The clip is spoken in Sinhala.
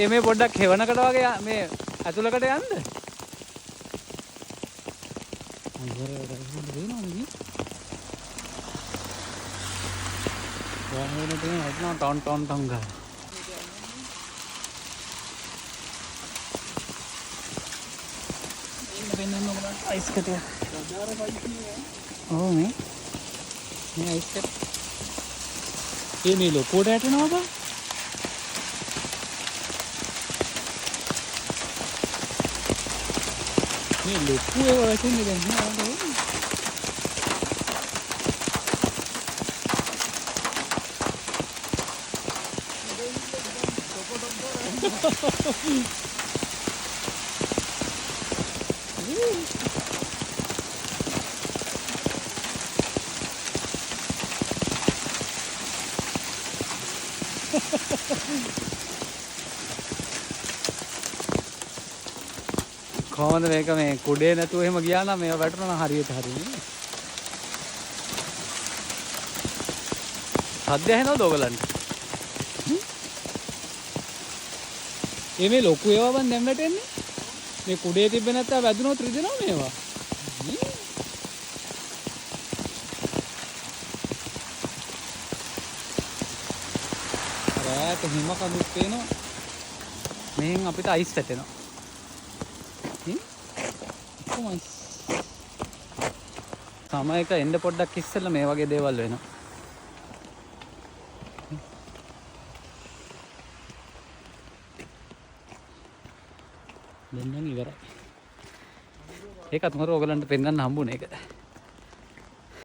මේ පොඩ්ඩක් හෙවණකට වගේ මේ ඇතුළකට යන්න. ටොන් ටොන් ටොන් ගාලා. පෙන්වන්න ඕන අයිස් කටය. ඔව් මේ අයිස් කටය. මේ ලොකෝට ඇටෙනවා බා. මේ ලොකු ඒවා වැටෙන්නේ දැන් නේද? කොහොමද මේක මේ කුඩේ නැතුව එහෙම ගියා නම් මේවා වැටුණා හරියට හරියන්නේ. සද්ද ඇහෙනවද ඔයගලන්ට? මේ ලොකු ඒවා බන් දැන් වැටෙන්නේ. මේ කුඩේ තිබ්බ නැත්නම් වැදුනොත් රිදෙනවා මේවා. රෑට හිම කඳුත් පේනවා. මෙහෙන් අපිට අයිස් වැටෙනවා. කොහොමද? සමයක එන්න පොඩ්ඩක් ඉස්සෙල්ලා මේ වගේ දේවල් වෙනවා. දැන් නම් ඉවරයි. ඒකත් මොකද ඔයගලන්ට පෙන්වන්න හම්බුනේ ඒක.